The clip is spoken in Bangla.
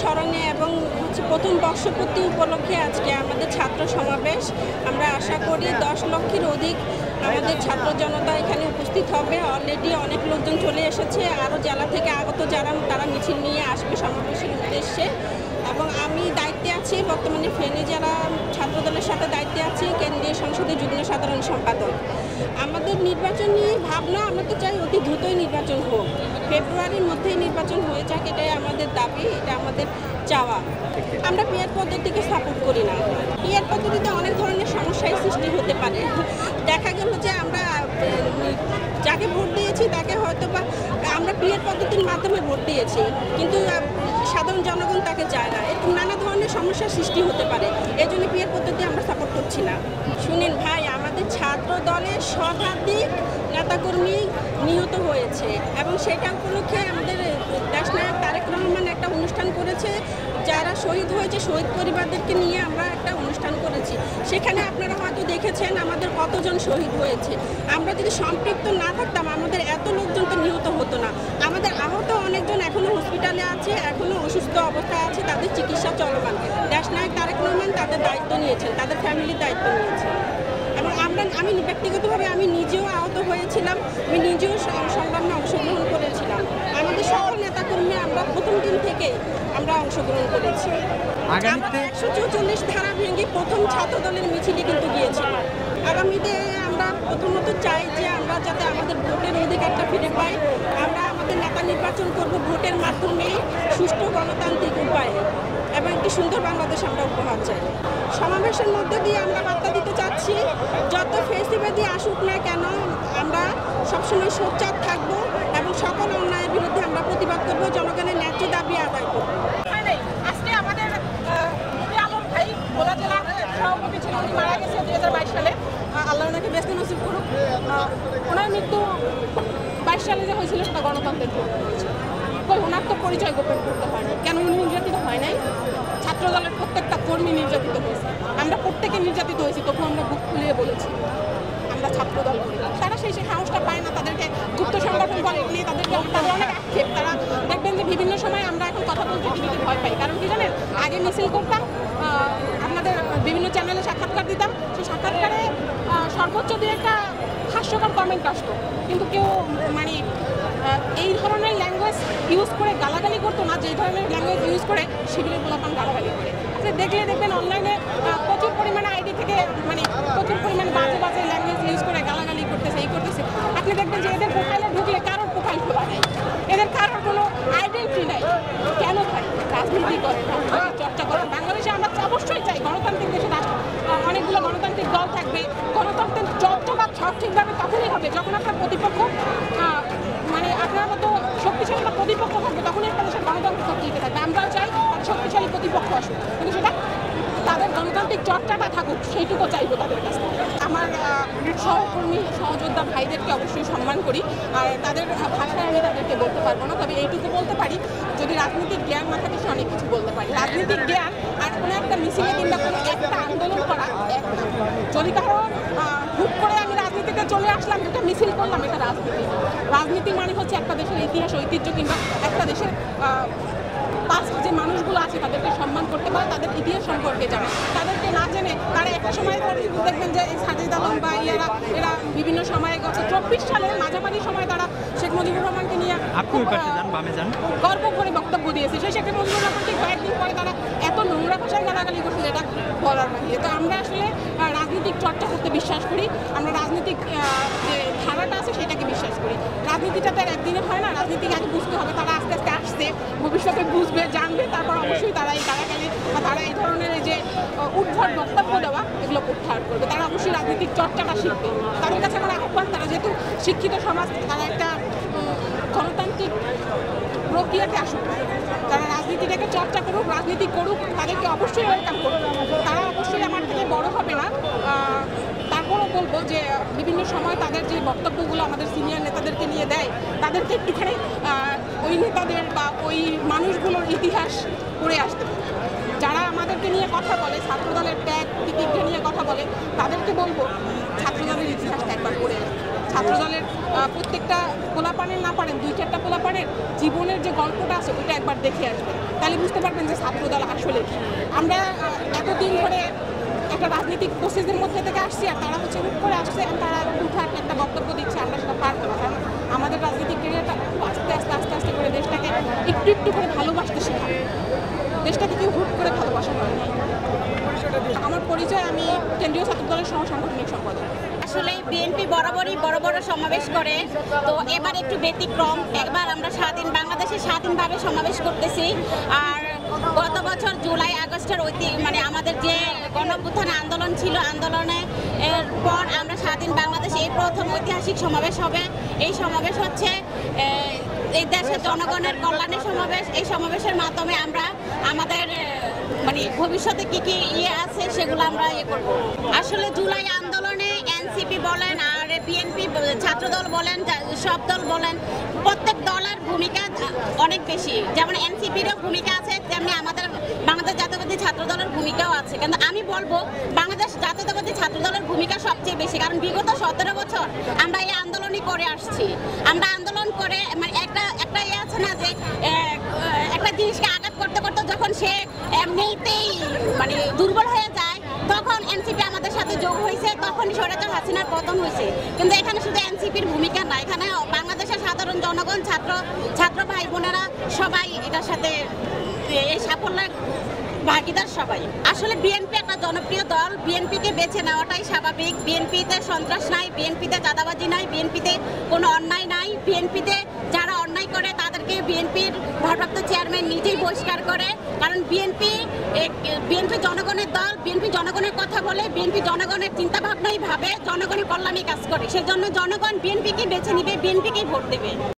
স্মরণে এবং প্রথম বর্ষপূর্তি উপলক্ষে আজকে আমাদের ছাত্র সমাবেশ। আমরা আশা করি 10 লক্ষের অধিক আমাদের ছাত্র জনতা এখানে উপস্থিত হবে। অলরেডি অনেক লোকজন চলে এসেছে, আরও জেলা থেকে আগত যারা তারা মিছিল নিয়ে আসবে সমাবেশের উদ্দেশ্যে। এবং আমি দায়িত্বে আছি বর্তমানে ফেনী জেলা ছাত্রদলের সাথে দায়িত্বে আছি কেন্দ্রীয় সংসদের যুগ্ম সাধারণ সম্পাদক। আমাদের নির্বাচনী ভাবনা, আমরা তো চাই অতি দ্রুতই নির্বাচন হোক, ফেব্রুয়ারির মধ্যেই নির্বাচন হয়ে যাক, এটাই আমাদের দাবি, এটা আমাদের চাওয়া। আমরা পিয়ার পদ্ধতিকে সাপোর্ট করি না। পিয়ার পদ্ধতিতে অনেক ধরনের সমস্যার সৃষ্টি হতে পারে। দেখা গেল যে আমরা যাকে ভোট দিয়েছি তাকে হয়তো বা আমরা পিয়ার পদ্ধতির মাধ্যমে ভোট দিয়েছি, কিন্তু সাধারণ জনগণ তাকে চায় না। এরকম নানা ধরনের সমস্যার সৃষ্টি হতে পারে, এই জন্য পিয়ার পদ্ধতি আমরা সাপোর্ট করছি না। শুনেন ভাই, আমাদের ছাত্র দলের শতাধিক নেতাকর্মী নিহত হয়েছে এবং সেটা উপলক্ষে আমাদের দেশনায়ক তারেক রহমান একটা অনুষ্ঠান করেছে। যারা শহীদ হয়েছে শহীদ পরিবারদেরকে নিয়ে আমরা একটা অনুষ্ঠান করেছি। সেখানে আপনারা হয়তো দেখেছেন আমাদের কতজন শহীদ হয়েছে। আমরা যদি সম্পৃক্ত না থাকতাম আমাদের এত লোকজন তো নিহত হতো না। আমাদের আহত অনেকজন এখনও হসপিটালে আছে, এখনও অসুস্থ অবস্থায় আছে, তাদের চিকিৎসা চলমান। দেশনায়ক তারেক রহমান তাদের দায়িত্ব নিয়েছেন, তাদের ফ্যামিলির দায়িত্ব নিয়েছেন। এবং আমি ব্যক্তিগতভাবে আমি নিজেও আহত হয়েছিলাম, আমি নিজেও সংগ্রামে অংশগ্রহণ করেছিলাম। আমাদের সকল নেতাকর্মী আমরা প্রথম দিন থেকে আমরা অংশগ্রহণ করেছি। আমরা 144 ধারা ভেঙে প্রথম ছাত্র দলের মিছিলে কিন্তু গিয়েছিলাম। আগামীতে আমরা প্রথমত চাই যে আমরা যাতে আমাদের ভোটের অধিকারটা ফিরে পাই। আমরা আমাদের নেতা নির্বাচন করব ভোটের মাধ্যমে, সুষ্ঠু গণতান্ত্রিক উপায়ে, এবং একটি সুন্দর বাংলাদেশ আমরা উপহার চাই। সমাবেশের মধ্যে দিয়ে আমরা বার্তা দিতে চাচ্ছি, যত ফেসিবাদী আসুক না কেন আমরা সবসময় সোচ্চার থাকব এবং সকল অন্যায়ের বিরুদ্ধে আমরা প্রতিবাদ করব, জনগণের ন্যায্য দাবি আদায় করব। আজকে আমাদের আলম ভাই ভোলা জেলার সভাপতি ছিল, উনি মারা গেছে 2022 সালে। আল্লাহ ওনাকে বেস্ত নসিব করুক। ওনার মৃত্যু 22 সালে যে হয়েছিল সেটা গণতন্ত্রের জন্য হয়েছিল। ওনার তো পরিচয় গোপন করতে হয়নি। কেন উনি নির্যাতিত হয় নাই? ছাত্র দলের প্রত্যেকটা কর্মী নির্যাতিত হয়েছে, আমরা প্রত্যেকে নির্যাতিত হয়েছি, তবু আমরা বুক খুলিয়ে বলেছি আমরা ছাত্র দল করি। তারা সেই সাহসটা পায় না, তাদেরকে গুপ্ত সংগঠন বলে, উনি তাদের অনেক আক্ষেপ। তারা দেখবেন যে বিভিন্ন সময় আমরা এখন কথা বলতে টিভিতে ভয় পাই। কারণ কি জানেন, আগে মিছিল করতাম, আপনাদের বিভিন্ন চ্যানেলে সাক্ষাৎকার দিতাম, সেই সাক্ষাৎকারে সর্বোচ্চ দিয়ে একটা হাস্যকর কমেন্ট আসতো, কিন্তু কেউ মানে এই ধরনের ল্যাঙ্গুয়েজ ইউজ করে গালাগালি করতো না, যে ধরনের ল্যাঙ্গুয়েজ ইউজ করে শিবিরের গোলাপান গালাগালি করে। আপনি দেখবেন অনলাইনে প্রচুর পরিমাণে আইডি থেকে মানে প্রচুর পরিমাণে বাজে বাজে ল্যাঙ্গুয়েজ ইউজ করে গালাগালি করতেছে, এই করতেছে। আপনি দেখবেন যে এদের প্রোফাইলে ঢুকলে কারোর প্রোফাইল খোলা নেই, এদের কারোর কোনো আইডেন্টিটি নাই। কেন ভাই? রাজনীতি করে, রাজনীতি চর্চা করে। বাংলাদেশে আমরা অবশ্যই চাই গণতান্ত্রিক দেশে অনেকগুলো গণতান্ত্রিক দল থাকবে। গণতন্ত্রের চর্চাটা সঠিকভাবে তখনই হবে যখন আপনার প্রতিপক্ষ মানে আপনার মতো শক্তিশালী একটা প্রতিপক্ষ থাকবে, তখনই একটা দেশের গণতন্ত্র টিকে থাকবে। আমরাও চাই শক্তিশালী প্রতিপক্ষ আসুক, কিন্তু সেটা তাদের গণতান্ত্রিক চর্চাটা থাকুক, সেইটুকু চাইবো তাদের কাছে। আমার সহকর্মী সহযোদ্ধা ভাইদেরকে অবশ্যই সম্মান করি, আর তাদের ভাষায় আমি তাদেরকে বলতে পারবো না, তবে এইটুকু বলতে পারি, যদি রাজনৈতিক জ্ঞান না থাকে সে অনেক কিছু বলতে পারি। রাজনৈতিক জ্ঞান আর কোনো একটা মিছিলে কিংবা কোনো একটা আন্দোলন করা এক না। যদি কারো হুট করে আমি রাজনীতিতে চলে আসলাম, এটা মিছিল করলাম, এটা রাজনীতি। রাজনীতি মানে হচ্ছে একটা দেশের ইতিহাস ঐতিহ্য কিংবা একটা দেশের পাঁচ যে মানুষগুলো আছে তাদেরকে সম্মান করতে পারে, তাদের ইতিহাস সম্পর্কে জানে। তাদেরকে না জেনে তারা একটা সময় দেখবেন যে সাজিদ আলম বা এরা বিভিন্ন সময়ে গত 24 সালের মাঝামাঝি সময় তারা শেখ মুজিবুর রহমানকে নিয়ে গর্ব করে বক্তব্য দিয়েছে। সেই শেখ মুজিবুর রহমানকে কয়েকদিন পরে তারা এত নোংরা ভাষায় গালাগালি করছে যেটা বলার বাহিরে। তো আমরা আসলে রাজনীতিক চর্চা করতে বিশ্বাস করি, আমরা রাজনীতিক যে ধারাটা আছে সেটাকে বিশ্বাস করি। রাজনীতিটা তো আর একদিনে হয় না, রাজনীতিকে আগে বুঝতে হবে। তারা আস্তে আস্তে আসছে, ভবিষ্যতে বুঝবে, জানবে, তারপর অবশ্যই তারা এই গালাগালি বা তারা এই ধরনের যে উদ্ভট বক্তব্য দেওয়া এগুলো প্রত্যাহার করবে। তারা অবশ্যই রাজনীতিক চর্চাটা শিখবে। তাদের কাছে আমার আহ্বান, তারা যেহেতু শিক্ষিত সমাজ, তারা একটা গণতান্ত্রিক প্রক্রিয়াতে আসুক, তারা রাজনীতিটাকে চর্চা করুক, রাজনীতি করুক, তাদেরকে অবশ্যই ওয়েলকাম করুক। তারা অবশ্যই আমার থেকে বড় হবে না, তারপরও বলবো যে বিভিন্ন সময় তাদের যে বক্তব্যগুলো আমাদের সিনিয়র নেতাদেরকে নিয়ে দেয়, তাদেরকে একটুখানি ওই নেতাদের বা ওই মানুষগুলোর ইতিহাস পড়ে আসতে হবে। যারা আমাদেরকে নিয়ে কথা বলে, ছাত্রদলের ত্যাগ তিতিক্ষা নিয়ে কথা বলে, তাদেরকে বলবো ছাত্রদলের ইতিহাসটা একবার পড়ে ছাত্রদলের প্রত্যেকটা পোলাপানের না পারেন 2-4টা পোলাপানের জীবনের যে গল্পটা আছে ওইটা একবার দেখে আসবেন, তাহলে বুঝতে পারবেন যে ছাত্রদল আসলে কি। আমরা এতদিন ধরে একটা রাজনৈতিক প্রসেসের মধ্যে থেকে আসছি, আর তারা হচ্ছে হুট করে আসছে, তারা হুটহাট একটা বক্তব্য দিচ্ছে, আমরা সেটা পারবো না। কারণ আমাদের রাজনৈতিক ক্যারিয়ারটা খুব আস্তে আস্তে করে দেশটাকে একটু একটু করে ভালোবাসতে শেখাবে। দেশটাকে কেউ হুট করে ভালোবাসা হয় না। আমার পরিচয়, আমি কেন্দ্রীয় ছাত্রদলের সহ-সাংগঠনিক সম্পাদক। আসলে বিএনপি বরাবরই বড় বড় সমাবেশ করে, তো এবার একটু ব্যতিক্রম। এবার আমরা বাংলাদেশে স্বাধীনভাবে সমাবেশ করতেছি। আর গত বছর জুলাই আগস্টের মানে আমাদের যে গণঅভ্যুত্থান আন্দোলন ছিল, আন্দোলনের পর আমরা স্বাধীন বাংলাদেশে এই প্রথম ঐতিহাসিক সমাবেশ হবে। এই সমাবেশ হচ্ছে এই দেশের জনগণের কল্যাণের সমাবেশ। এই সমাবেশের মাধ্যমে আমরা আমাদের মানে ভবিষ্যতে কি কি আছে সেগুলো আমরা করব। আসলে জুলাই আন্দোলনে এনসিপি বলেন আর বিএনপি ছাত্রদল বলেন, সব দল বলেন, প্রত্যেক দলের ভূমিকা অনেক বেশি। যেমন এনসিপিরও ভূমিকা আছে, তেমনি আমাদের বাংলাদেশ জাতীয়তাবাদী ছাত্রদলের ভূমিকাও আছে। কিন্তু আমি বলবো বাংলাদেশ জাতীয়তাবাদী ছাত্রদলের ভূমিকা সবচেয়ে বেশি, কারণ বিগত 17 বছর আমরা এই আন্দোলনই করে আসছি। আমরা আন্দোলন করে মানে একটা আছে না যে একটা জিনিসকে আঘাত করতে করতে যখন সে এমনিতেই মানে দুর্বল হয়ে যায়, তখন এনসিপি আমাদের সাথে যোগ হয়েছে, তখন স্বৈরাচার হাসিনার পতন হয়েছে। কিন্তু এখানে শুধু এনসিপির ভূমিকা না, এখানে বাংলাদেশের সাধারণ জনগণ, ছাত্র ভাই বোনেরা সবাই এটার সাথে এই সাফল্যের ভাগিদার সবাই। আসলে বিএনপি একটা জনপ্রিয় দল, বিএনপিকে বেছে নেওয়াটাই স্বাভাবিক। বিএনপিতে সন্ত্রাস নাই, বিএনপিতে চাঁদাবাজি নাই, বিএনপিতে কোনো অন্যায় নাই। বিএনপিতে যারা অন্যায় করে তাদেরকে বিএনপির ভারপ্রাপ্ত চেয়ারম্যান নিজেই বহিষ্কার করে। কারণ বিএনপি জনগণের দল, বিএনপি জনগণের কথা বলে, বিএনপি জনগণের চিন্তা ভাবনাই ভাবে, জনগণের কল্যাণে কাজ করে। সেজন্য জনগণ বিএনপিকে বেছে নিবে, বিএনপিকেই ভোট দেবে।